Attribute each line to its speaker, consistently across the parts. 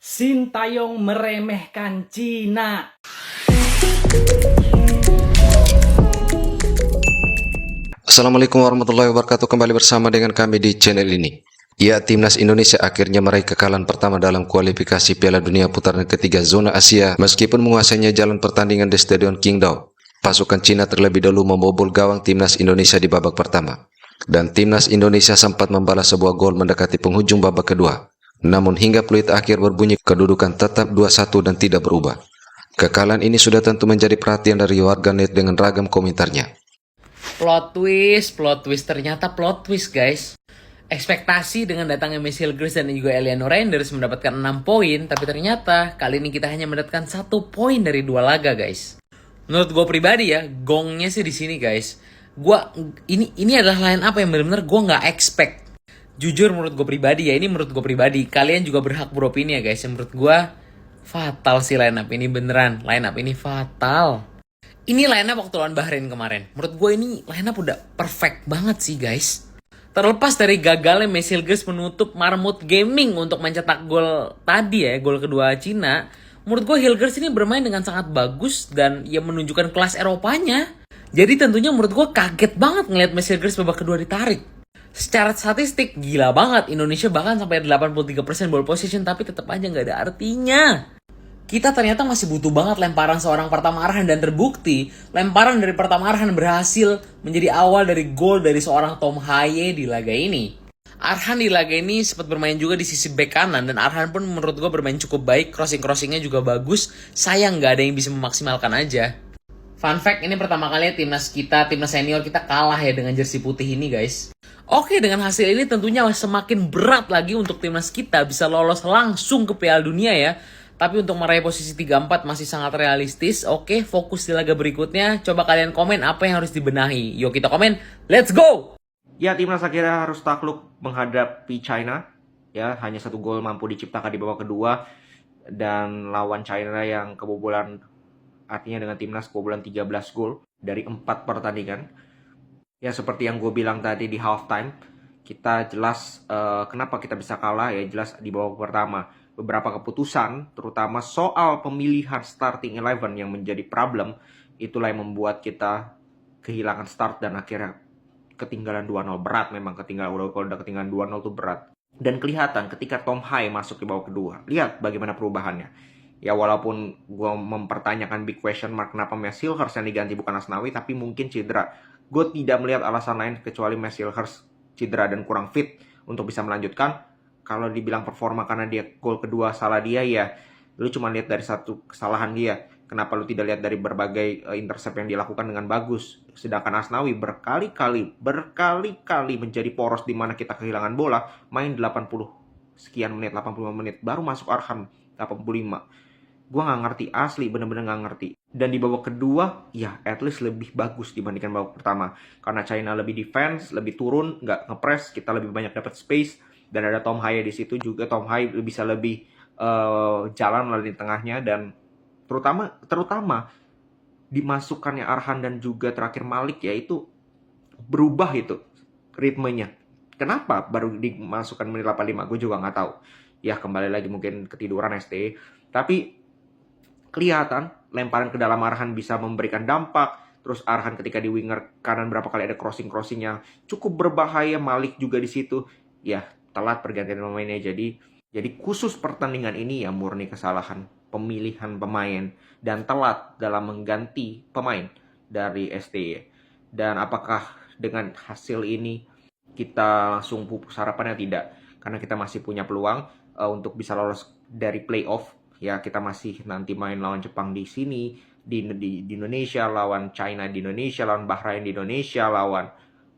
Speaker 1: Sintayong meremehkan Cina.
Speaker 2: Assalamualaikum warahmatullahi wabarakatuh. Kembali bersama dengan kami di channel ini. Ya, timnas Indonesia akhirnya meraih kekalahan pertama dalam kualifikasi Piala Dunia putaran ketiga zona Asia meskipun menguasainya jalan pertandingan di Stadion Qingdao. Pasukan Cina terlebih dahulu membobol gawang timnas Indonesia di babak pertama. Dan timnas Indonesia sempat membalas sebuah gol mendekati penghujung babak kedua. Namun hingga peluit akhir berbunyi, kedudukan tetap 2-1 dan tidak berubah. Kekalahan ini sudah tentu menjadi perhatian dari warganet dengan ragam komentarnya.
Speaker 3: Plot twist, ternyata plot twist guys. Ekspektasi dengan datangnya Messi Hilgers dan juga Eliano Reinders mendapatkan 6 poin, tapi ternyata kali ini kita hanya mendapatkan 1 poin dari 2 laga guys. Menurut gue pribadi ya, gongnya sih di sini guys. Ini adalah line up yang benar-benar gue nggak expect. Jujur menurut gue pribadi ya, ini menurut gue pribadi. Kalian juga berhak beropini ya guys. Yang menurut gue fatal sih line up ini, beneran. Line up ini fatal. Ini line up waktu lawan Bahrain kemarin. Menurut gue ini line up udah perfect banget sih guys. Terlepas dari gagalnya Messi Hilgers menutup Marmut Gaming untuk mencetak gol tadi ya, gol kedua Cina. Menurut gue Hilgers ini bermain dengan sangat bagus dan ia menunjukkan kelas Eropanya. Jadi tentunya menurut gue kaget banget ngeliat Messi Hilgers babak kedua ditarik. Secara statistik gila banget, Indonesia bahkan sampai 83% ball possession tapi tetap aja nggak ada artinya. Kita ternyata masih butuh banget lemparan seorang Pratama Arhan dan terbukti lemparan dari Pratama Arhan berhasil menjadi awal dari gol dari seorang Tom Haye di laga ini. Arhan di laga ini sempat bermain juga di sisi bek kanan dan Arhan pun menurut gue bermain cukup baik, crossingnya juga bagus. Sayang nggak ada yang bisa memaksimalkan aja. Fun fact, ini pertama kali timnas senior kita kalah ya dengan jersey putih ini guys. Oke, dengan hasil ini tentunya semakin berat lagi untuk timnas kita bisa lolos langsung ke Piala Dunia ya. Tapi untuk meraih posisi 3-4 masih sangat realistis. Oke, fokus di laga berikutnya. Coba kalian komen apa yang harus dibenahi. Yuk kita komen, let's go!
Speaker 4: Ya, timnas akhirnya harus takluk menghadapi China. Ya, hanya 1 gol mampu diciptakan di babak kedua. Dan lawan China yang kebobolan, artinya dengan timnas kebobolan 13 gol dari 4 pertandingan. Ya, seperti yang gue bilang tadi di halftime, kita jelas kenapa kita bisa kalah ya, jelas di babak pertama. Beberapa keputusan, terutama soal pemilihan starting 11 yang menjadi problem, itulah yang membuat kita kehilangan start dan akhirnya ketinggalan 2-0. Berat memang kalau udah ketinggalan 2-0 tuh berat. Dan kelihatan ketika Tom Haye masuk di babak kedua, lihat bagaimana perubahannya. Ya walaupun gue mempertanyakan big question mark kenapa Messi Hilgers yang diganti bukan Asnawi, tapi mungkin cedera. Gue tidak melihat alasan lain kecuali Messi Hilgers cedera dan kurang fit untuk bisa melanjutkan. Kalau dibilang performa karena dia gol kedua salah dia, ya lu cuma lihat dari satu kesalahan dia. Kenapa lu tidak lihat dari berbagai intercept yang dilakukan dengan bagus? Sedangkan Asnawi berkali-kali menjadi poros di mana kita kehilangan bola, main 85 menit, baru masuk Arhan 85. Gue nggak ngerti, asli bener-bener nggak ngerti. Dan di babak kedua, ya at least lebih bagus dibandingkan babak pertama. Karena China lebih defense, lebih turun, nggak ngepres, kita lebih banyak dapat space. Dan ada Tom Haye di situ juga. Tom Haye bisa lebih jalan melalui tengahnya. Dan terutama dimasukkannya Arhan dan juga terakhir Malik ya, itu berubah itu ritmenya. Kenapa baru dimasukkan menit 85? Gue juga nggak tahu. Ya kembali lagi mungkin ketiduran ST. Tapi kelihatan lemparan ke dalam Arhan bisa memberikan dampak. Terus Arhan ketika di winger kanan berapa kali ada crossingnya cukup berbahaya. Malik juga di situ. Ya telat pergantian pemainnya. Jadi khusus pertandingan ini ya murni kesalahan pemilihan pemain dan telat dalam mengganti pemain dari STY. Dan apakah dengan hasil ini kita langsung pupus harapannya? Tidak, karena kita masih punya peluang untuk bisa lolos dari playoff. Ya kita masih nanti main lawan Jepang di sini di Indonesia, lawan China di Indonesia, lawan Bahrain di Indonesia, lawan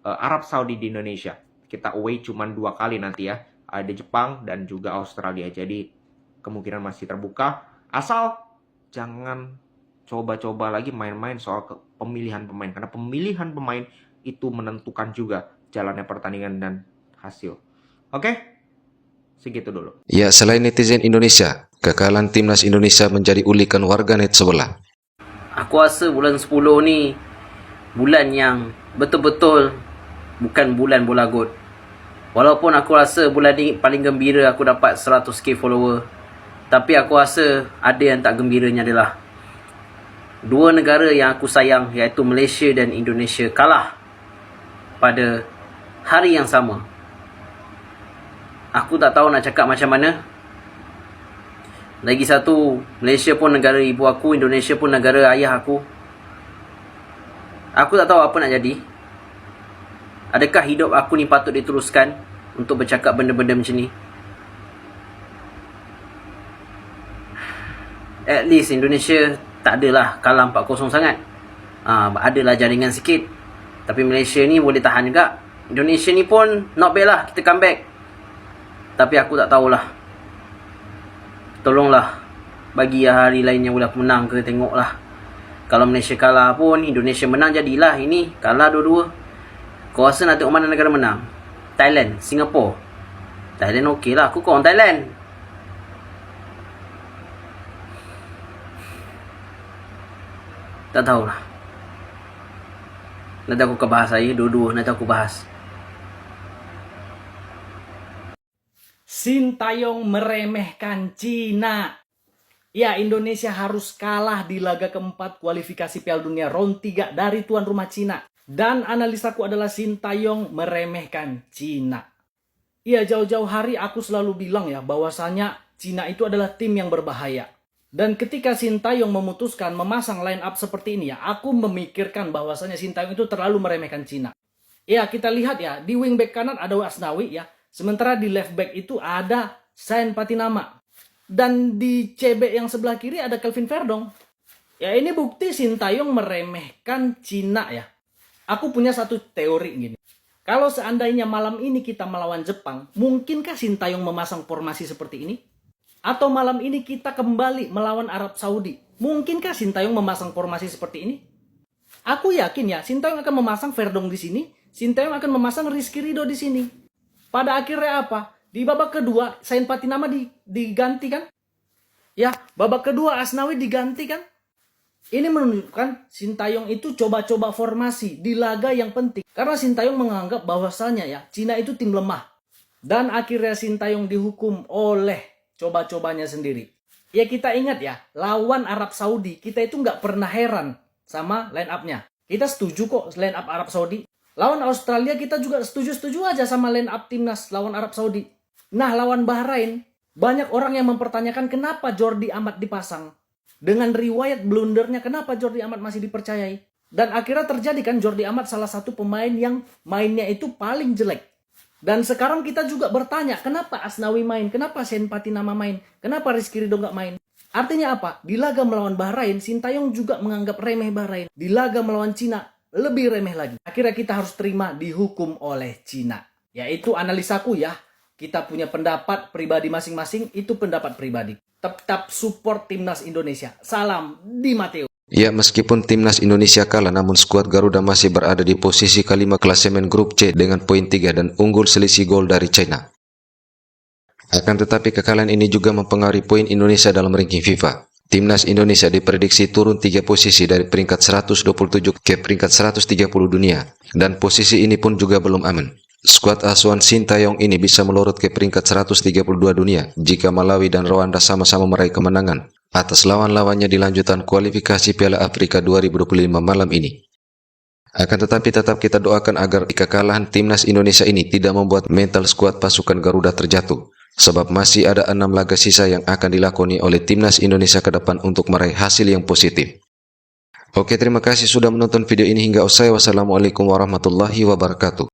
Speaker 4: Arab Saudi di Indonesia. Kita away cuma 2 kali nanti ya, ada Jepang dan juga Australia. Jadi kemungkinan masih terbuka, asal jangan coba-coba lagi main-main soal pemilihan pemain, karena pemilihan pemain itu menentukan juga jalannya pertandingan dan hasil. Oke? Segitu dulu.
Speaker 2: Ya, selain netizen Indonesia, kekalahan timnas Indonesia menjadi ulikan warganet sebelah.
Speaker 5: Aku rasa bulan 10 ni bulan yang betul-betul bukan bulan bola god. Walaupun aku rasa bulan ni paling gembira aku dapat 100k follower. Tapi aku rasa ada yang tak gembiranya adalah dua negara yang aku sayang, iaitu Malaysia dan Indonesia, kalah pada hari yang sama. Aku tak tahu nak cakap macam mana. Lagi satu, Malaysia pun negara ibu aku, Indonesia pun negara ayah aku. Aku tak tahu apa nak jadi. Adakah hidup aku ni patut diteruskan untuk bercakap benda-benda macam ni? At least Indonesia tak adalah kalah 4-0 sangat. Adalah jaringan sikit. Tapi Malaysia ni boleh tahan juga. Indonesia ni pun not bad lah, kita comeback. Tapi aku tak tahulah. Tolonglah bagi hari lain yang boleh menang ke, tengoklah. Kalau Malaysia kalah pun, Indonesia menang jadilah. Ini kalah dua-dua. Kau rasa nak tengok mana negara menang? Thailand, Singapura. Thailand okey lah, aku orang Thailand. Tak tahulah. Nanti aku bahas saya, dua-dua nanti aku bahas.
Speaker 1: Sintayong meremehkan Cina. Ya, Indonesia harus kalah di laga keempat kualifikasi Piala Dunia round 3 dari tuan rumah Cina. Dan analisaku adalah Sintayong meremehkan Cina. Ya, jauh-jauh hari aku selalu bilang ya bahwasanya Cina itu adalah tim yang berbahaya. Dan ketika Sintayong memutuskan memasang line up seperti ini ya, aku memikirkan bahwasanya Sintayong itu terlalu meremehkan Cina. Ya, kita lihat ya, di wingback kanan ada Asnawi ya. Sementara di left back itu ada Sain Patinama. Dan di CB yang sebelah kiri ada Kelvin Verdong. Ya, ini bukti Sintayong meremehkan Cina ya. Aku punya satu teori gini. Kalau seandainya malam ini kita melawan Jepang, mungkinkah Sintayong memasang formasi seperti ini? Atau malam ini kita kembali melawan Arab Saudi, mungkinkah Sintayong memasang formasi seperti ini? Aku yakin ya, Sintayong akan memasang Verdong di sini, Sintayong akan memasang Rizky Ridho di sini. Pada akhirnya apa? Di babak kedua, Sain Patinama diganti kan? Ya, babak kedua Asnawi diganti kan? Ini menunjukkan Sintayong itu coba-coba formasi di laga yang penting. Karena Sintayong menganggap bahwasanya ya, Cina itu tim lemah. Dan akhirnya Sintayong dihukum oleh coba-cobanya sendiri. Ya, kita ingat ya, lawan Arab Saudi, kita itu nggak pernah heran sama line up-nya. Kita setuju kok line up Arab Saudi. Lawan Australia kita juga setuju-setuju aja sama line up timnas lawan Arab Saudi. Nah, lawan Bahrain, banyak orang yang mempertanyakan kenapa Jordi Amat dipasang. Dengan riwayat blundernya, kenapa Jordi Amat masih dipercayai? Dan akhirnya terjadi kan, Jordi Amat salah satu pemain yang mainnya itu paling jelek. Dan sekarang kita juga bertanya, kenapa Asnawi main? Kenapa Sain Patinama main? Kenapa Rizky Ridho nggak main? Artinya apa? Di laga melawan Bahrain, Sintayong juga menganggap remeh Bahrain. Di laga melawan Cina, lebih remeh lagi. Akhirnya kita harus terima dihukum oleh Cina. Yaitu analisaku ya. Kita punya pendapat pribadi masing-masing, itu pendapat pribadi. Tetap support timnas Indonesia. Salam Di Matteo.
Speaker 2: Ya, meskipun timnas Indonesia kalah, namun skuad Garuda masih berada di posisi kelima klasemen grup C dengan poin 3 dan unggul selisih gol dari China. Akan tetapi kekalahan ini juga mempengaruhi poin Indonesia dalam ranking FIFA. Timnas Indonesia diprediksi turun 3 posisi dari peringkat 127 ke peringkat 130 dunia. Dan posisi ini pun juga belum aman. Skuad asuhan Sintayong ini bisa melorot ke peringkat 132 dunia jika Malawi dan Rwanda sama-sama meraih kemenangan atas lawan-lawannya di lanjutan kualifikasi Piala Afrika 2025 malam ini. Akan tetapi tetap kita doakan agar kekalahan timnas Indonesia ini tidak membuat mental skuad pasukan Garuda terjatuh. Sebab masih ada 6 laga sisa yang akan dilakoni oleh timnas Indonesia ke depan untuk meraih hasil yang positif. Oke, terima kasih sudah menonton video ini hingga usai. Wassalamualaikum warahmatullahi wabarakatuh.